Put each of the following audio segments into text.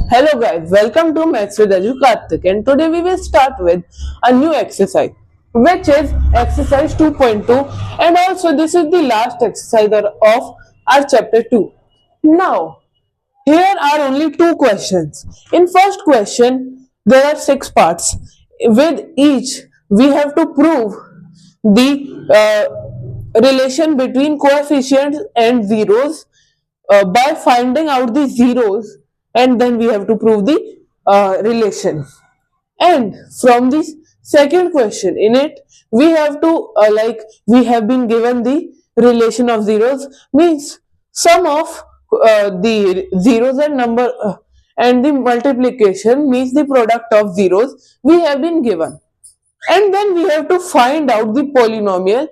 Hello guys, welcome to Maths with Aju Karthik, and today we will start with a new exercise which is exercise 2.2, and also this is the last exercise of our chapter 2. Now here are only two questions. In first question there are 6 parts. With each we have to prove the relation between coefficients and zeros by finding out the zeros, and then we have to prove the relation. And from this second question, in it we have to we have been given the relation of zeros, means sum of the zeros and number and the multiplication means the product of zeros we have been given, and then we have to find out the polynomial.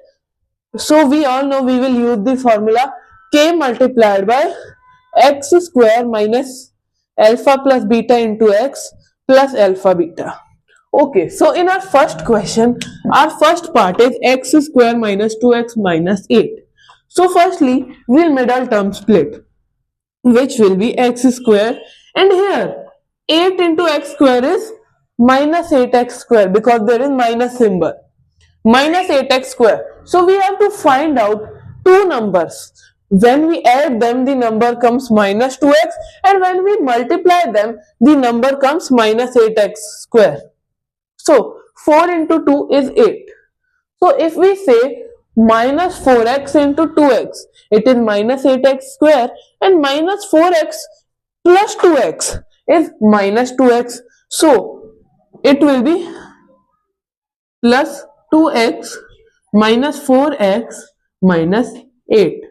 So we all know we will use the formula k multiplied by x square minus alpha plus beta into x plus alpha beta. Okay, so in our first question, our first part is x square minus 2x minus 8. So firstly, we'll middle term split, which will be x square, and here 8 into x square is minus 8x square because there is minus symbol, minus 8x square. So we have to find out two numbers. When we add them, the number comes minus 2x, and when we multiply them, the number comes minus 8x square. So 4 into 2 is 8. So if we say minus 4x into 2x, it is minus 8x square, and minus 4x plus 2x is minus 2x. So it will be plus 2x minus 4x minus 8.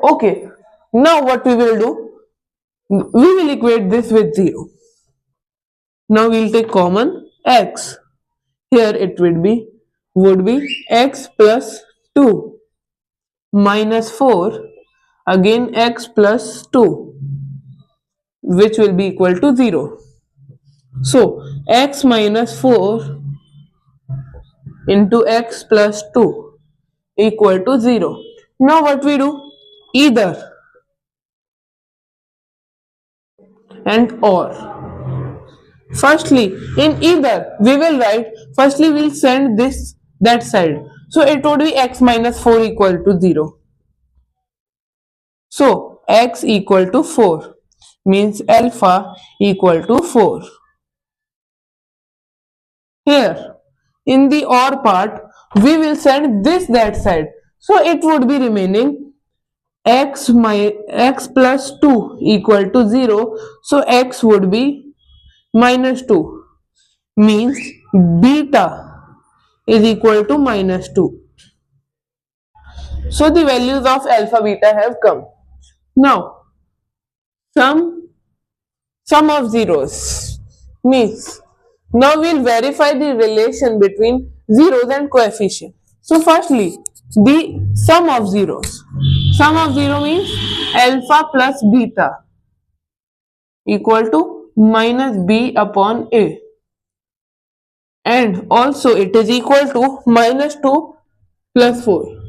Okay, now what we will do? We will equate this with 0. Now we will take common x. Here it would be x plus 2 minus 4, again x plus 2, which will be equal to 0. So x minus 4 into x plus 2 equal to 0. Now what we do? Either and or. Firstly, in either we will write, firstly we will send this that side. So it would be x minus 4 equal to 0. So x equal to 4 means alpha equal to 4. Here in the or part we will send this that side. So it would be remaining x plus 2 equal to 0. So x would be minus 2, means beta is equal to minus 2. So the values of alpha beta have come. Now sum of zeros means now we'll verify the relation between zeros and coefficient. So firstly, the sum of zeros. Sum of 0 means alpha plus beta equal to minus b upon a, and also it is equal to minus 2 plus 4.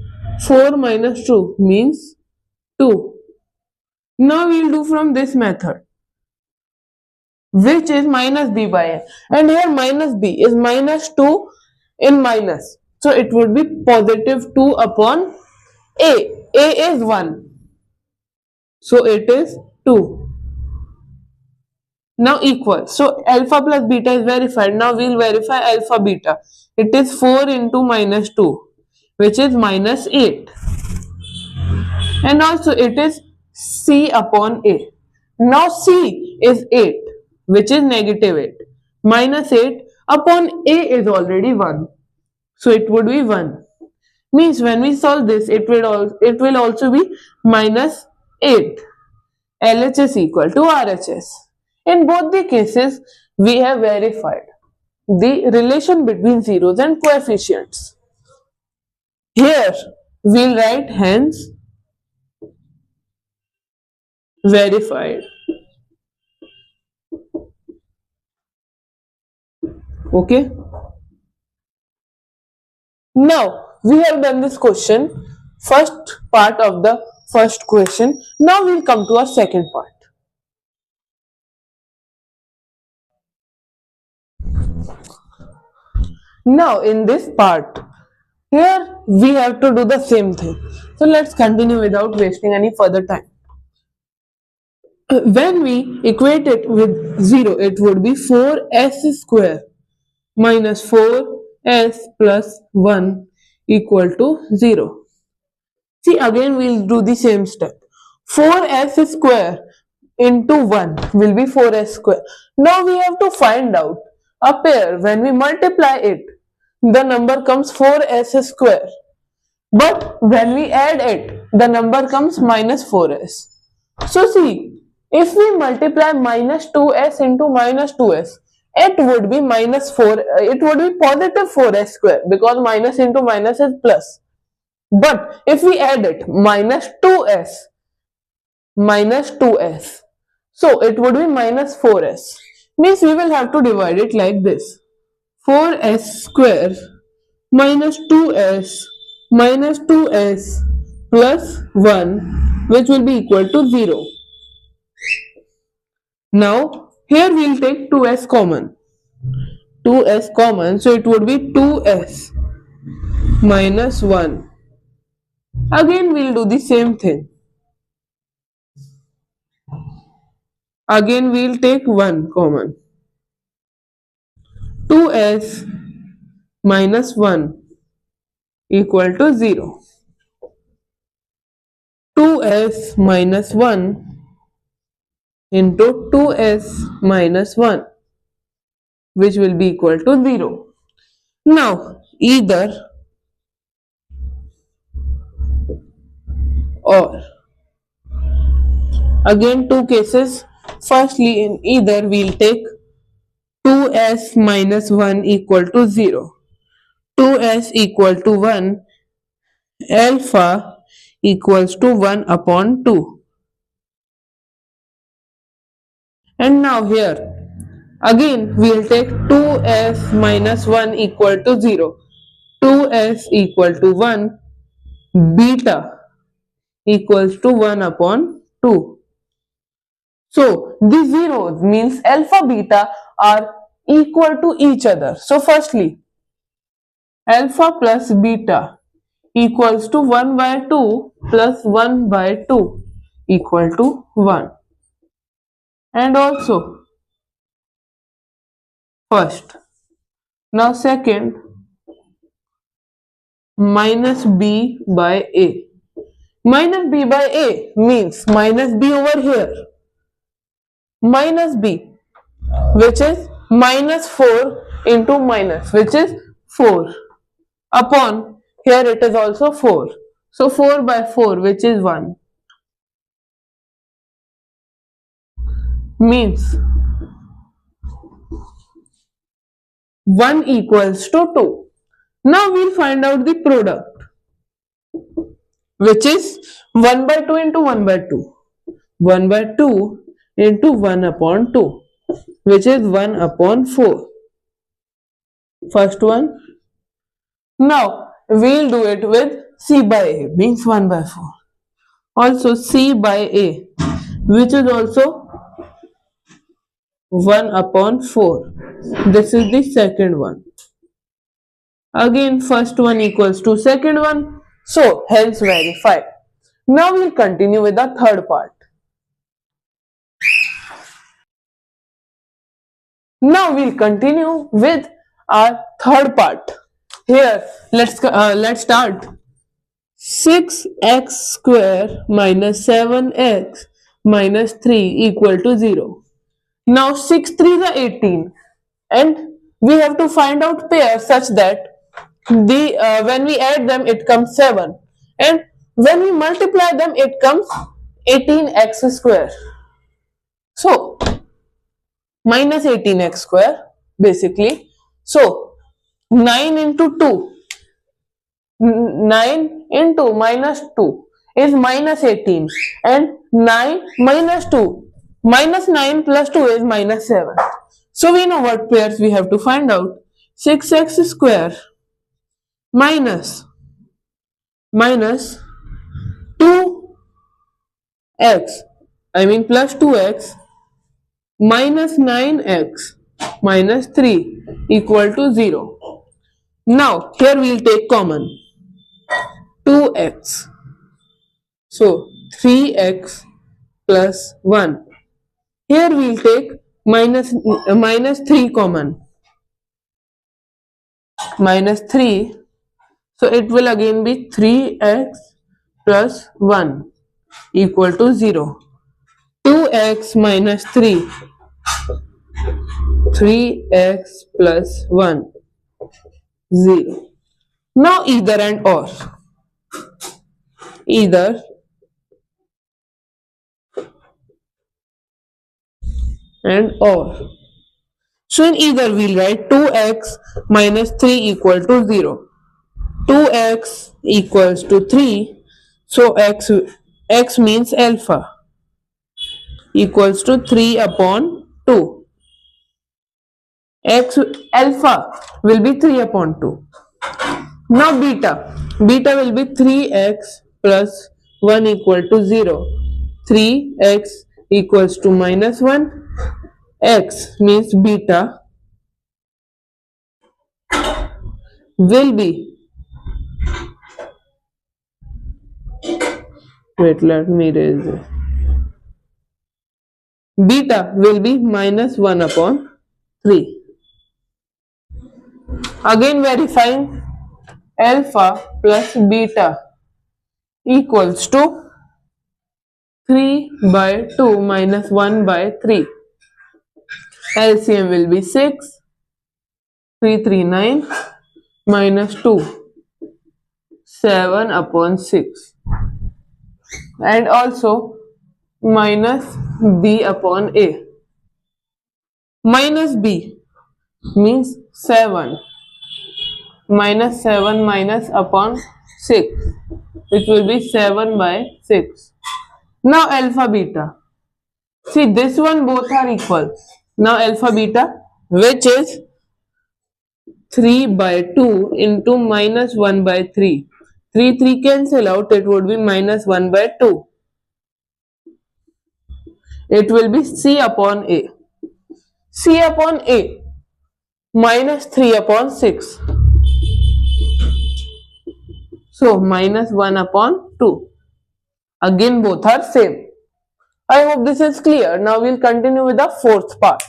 4 minus 2 means 2. Now we will do from this method, which is minus b by a, and here minus b is minus 2 in minus, so it would be positive 2 upon a. A is 1, so it is 2. Now equal, so alpha plus beta is verified. Now we will verify alpha beta. It is 4 into minus 2, which is minus 8, and also it is c upon a. Now c is 8, which is negative 8. Minus 8 upon a is already 1, so it would be 1. Means when we solve this, it will also be minus 8. LHS equal to RHS. In both the cases, we have verified the relation between zeros and coefficients. Here we'll write hence verified. Okay. Now we have done this question, first part of the first question. Now we'll come to our second part. Now in this part, here we have to do the same thing. So let's continue without wasting any further time. When we equate it with 0, it would be 4s square minus 4s plus 1 equal to 0. See, again we'll do the same step. 4s square into 1 will be 4s square. Now we have to find out a pair. When we multiply it, the number comes 4s square. But when we add it, the number comes minus 4s. So see, if we multiply minus 2s into minus 2s, it would be minus 4, it would be positive 4s square because minus into minus is plus. But if we add it, minus 2s, so it would be minus 4s. Means we will have to divide it like this. 4s square minus 2s plus 1, which will be equal to 0. Now here we will take 2s common. 2s common, so it would be 2s minus 1. Again we will do the same thing. Again we will take 1 common. 2s minus 1 equal to 0. 2s minus 1 into 2s minus 1, which will be equal to 0. Now either or. Again two cases. Firstly, in either we will take 2s minus 1 equal to 0. 2s equal to 1, alpha equals to 1 upon 2. And now here again we will take 2s minus 1 equal to 0. 2s equal to 1, beta equals to 1 upon 2. So these zeros means alpha beta are equal to each other. So firstly, alpha plus beta equals to 1 by 2 plus 1 by 2 equal to 1. And also first. Now second, minus b by a. Minus b by a means minus b over here. Minus b, which is minus 4 into minus, which is 4 upon, here it is also 4. So 4 by 4, which is 1. Means 1 equals to 2. Now we'll find out the product, which is 1 by 2 into 1 by 2. 1 by 2 into 1 upon 2, which is 1 upon 4. First one. Now we'll do it with c by a, means 1 by 4. Also c by a, which is also 1 upon 4. This is the second one. Again first one equals to second one. So hence verified. Now we'll continue with the third part. Now we'll continue with our third part. Here let's start. 6x square minus 7x minus 3 equal to 0. Now 6 3s are 18 and we have to find out pairs such that when we add them it comes 7 and when we multiply them it comes 18x square. So minus 18x square basically. So 9 into 2, 9 into minus 2 is minus 18 and 9 minus 2, minus 9 plus 2 is minus 7. So we know what pairs we have to find out. 6x square minus 2x, I mean plus 2x minus 9x minus 3 equal to 0. Now here we'll take common 2x. So 3x plus 1. Here we'll take minus 3 common. Minus 3. So it will again be 3x plus 1 equal to 0. 2x minus 3. 3x plus 1. 0. Now either and or. Either and or. So in either we'll write 2x minus 3 equal to 0. 2x equals to 3. So x means alpha equals to 3 upon 2. X alpha will be 3 upon 2. Now beta. Beta will be 3x plus 1 equal to 0. 3x equals to minus 1. X means beta will be, wait, let me raise it. Beta will be minus 1 upon 3. Again verifying alpha plus beta equals to 3 by 2 minus 1 by 3. LCM will be 6. 339 minus 2. 7 upon 6. And also minus b upon a. Minus b means 7. Minus 7 minus upon 6, which will be 7 by 6. Now alpha beta. See, this one both are equal. Now alpha beta, which is 3 by 2 into minus 1 by 3. 3 cancel out, it would be minus 1 by 2. It will be c upon a. C upon a minus 3 upon 6. So minus 1 upon 2. Again both are same. I hope this is clear. Now we'll continue with the fourth part.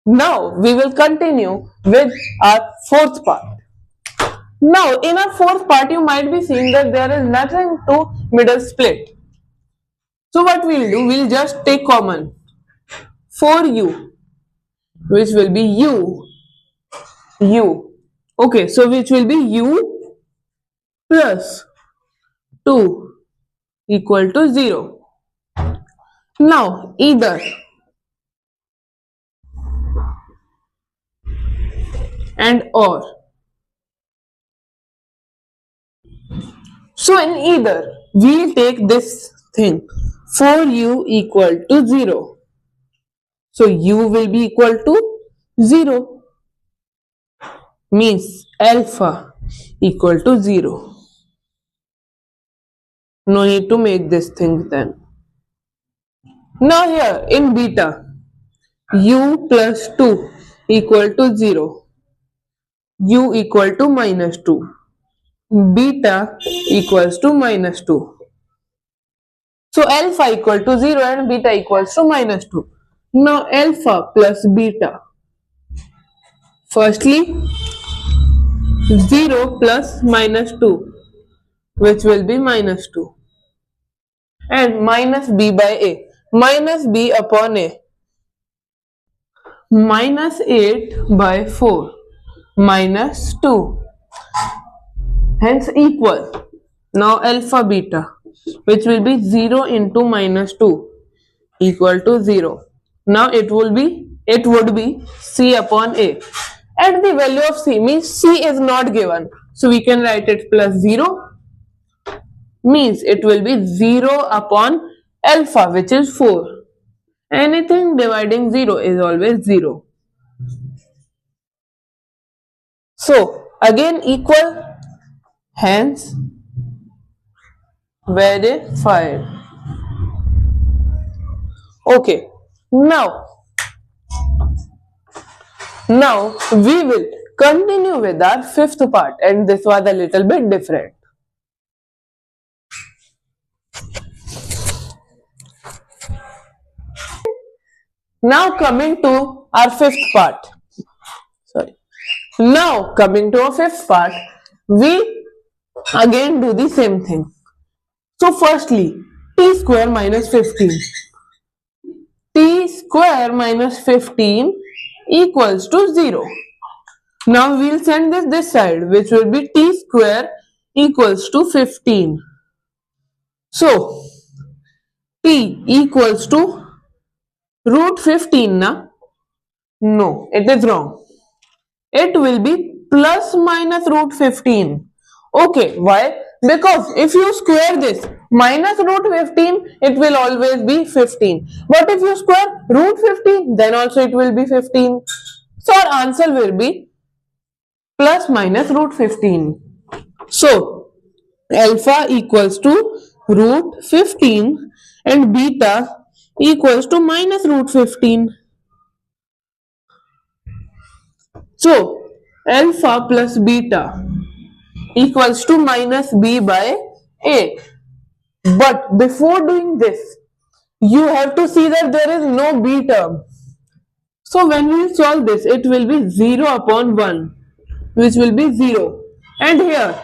Now we will continue with our fourth part. Now in our fourth part you might be seeing that there is nothing to middle split. So what we'll do, we'll just take common 4u, which will be u. Okay, so which will be u plus 2 equal to 0. Now either and or. So in either, we'll take this thing 4u equal to 0. So u will be equal to 0. Means alpha equal to 0. No need to make this thing then. Now here in beta, u plus 2 equal to 0. U equal to minus 2. Beta equals to minus 2. So alpha equal to 0 and beta equals to minus 2. Now alpha plus beta. Firstly 0 plus minus 2, which will be minus 2. And minus b by a. Minus b upon a. Minus 8 by 4. Minus 2. Hence equal. Now alpha beta, which will be 0 into minus 2 equal to 0. Now it would be c upon a. And the value of c means c is not given. So we can write it plus 0. Means it will be 0 upon alpha, which is 4. Anything dividing 0 is always 0. So again equal. Hence verified. Okay, now Now we will continue with our fifth part, and this was a little bit different. Now coming to our fifth part. Sorry. Now coming to our fifth part, we again do the same thing. So firstly, t square minus 15. T square minus 15 equals to 0. Now we'll send this side, which will be t square equals to 15. So t equals to root 15 na? No, it is wrong. It will be plus minus root 15. Okay, why? Because if you square this minus root 15, it will always be 15. But if you square root 15, then also it will be 15. So our answer will be plus minus root 15. So alpha equals to root 15 and beta equals to minus root 15. So alpha plus beta equals to minus b by a. But before doing this, you have to see that there is no b term. So when we solve this, it will be 0 upon 1, which will be 0. And here,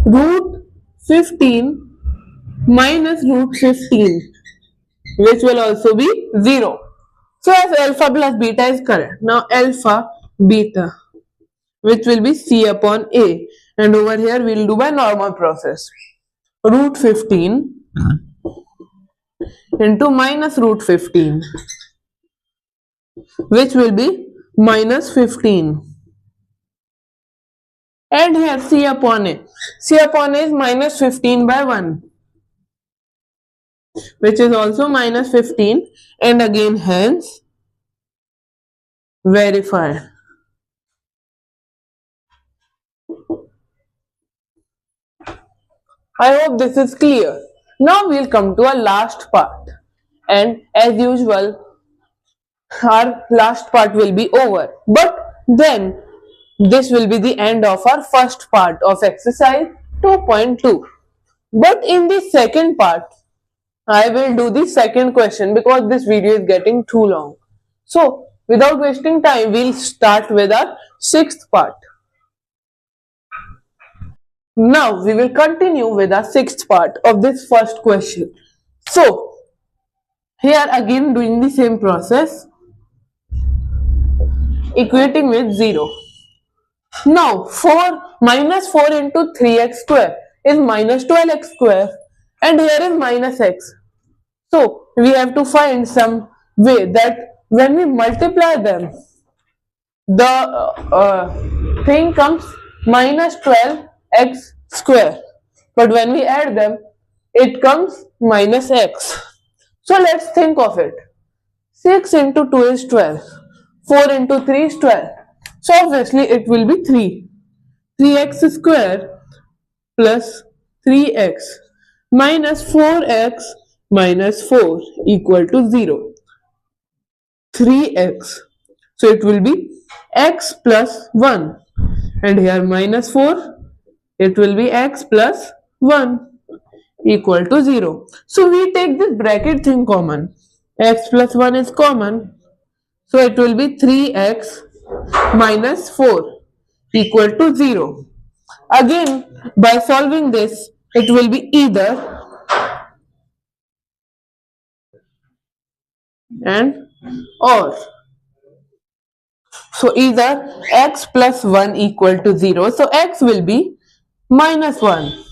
root 15 minus root 15, which will also be 0. So as alpha plus beta is correct. Now alpha, beta, which will be c upon a. And over here, we will do by normal process. Root 15 into minus root 15, which will be minus 15. And here c upon a. C upon a is minus 15 by 1, which is also minus 15. And again hence verify. I hope this is clear. Now we'll come to our last part. And as usual, our last part will be over. But then this will be the end of our first part of exercise 2.2. But in the second part, I will do the second question because this video is getting too long. So without wasting time, we'll start with our sixth part. Now we will continue with our sixth part of this first question. So here again doing the same process, equating with 0. Now 4 minus 4 into 3x square is minus 12x square, and here is minus x. So we have to find some way that when we multiply them, the thing comes minus 12x square, but when we add them, it comes minus x. So let's think of it. 6 into 2 is 12. 4 into 3 is 12. So obviously it will be 3. 3x square plus 3x minus 4x minus 4 equal to 0. 3x. So it will be x plus 1. And here minus 4. It will be x plus 1 equal to 0. So we take this bracket thing common. X plus 1 is common. So it will be 3x minus 4 equal to 0. Again, by solving this, it will be either and or. So either x plus 1 equal to 0. So x will be minus 1.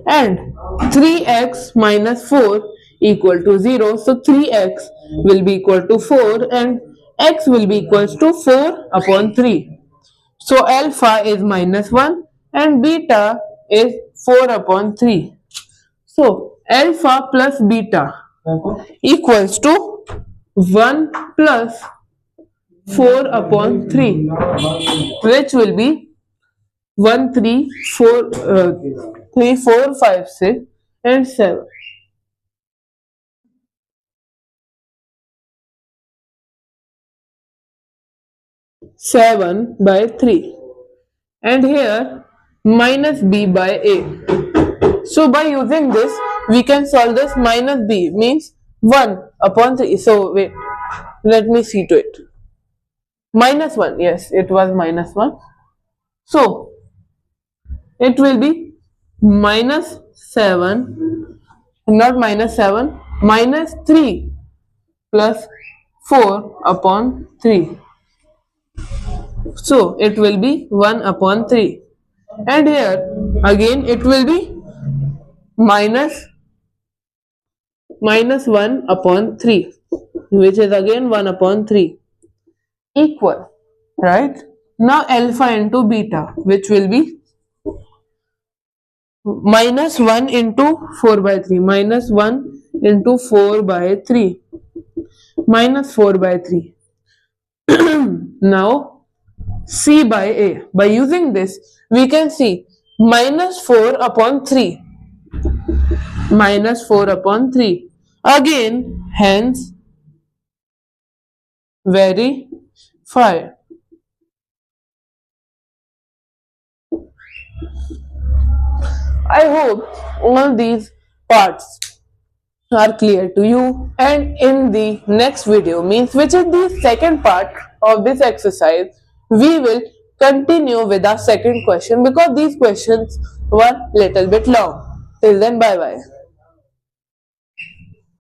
And 3x minus 4 equal to 0. So 3x will be equal to 4 and x will be equals to 4 upon 3. So alpha is minus 1 and beta is 4 upon 3. So alpha plus beta equals to 1 plus 4 upon 3, which will be 1, 3, 4, 3, 4, 5, 6 and 7. 7 by 3, and here minus b by a. So by using this we can solve this. Minus b means 1 upon 3. So wait, let me see to it. Minus 1, yes, it was minus 1. So it will be minus 7, not minus 7, minus 3 plus 4 upon 3. So it will be 1 upon 3. And here again it will be minus 1 upon 3, which is again 1 upon 3, equal, right? Now alpha into beta, which will be minus 1 into 4 by 3, minus 1 into 4 by 3, minus 4 by 3. Now c by a. By using this we can see minus 4 upon 3, minus 4 upon 3, again hence verify. I hope all these parts are clear to you, and in the next video, means which is the second part of this exercise, we will continue with our second question because these questions were little bit long. Till then, bye bye.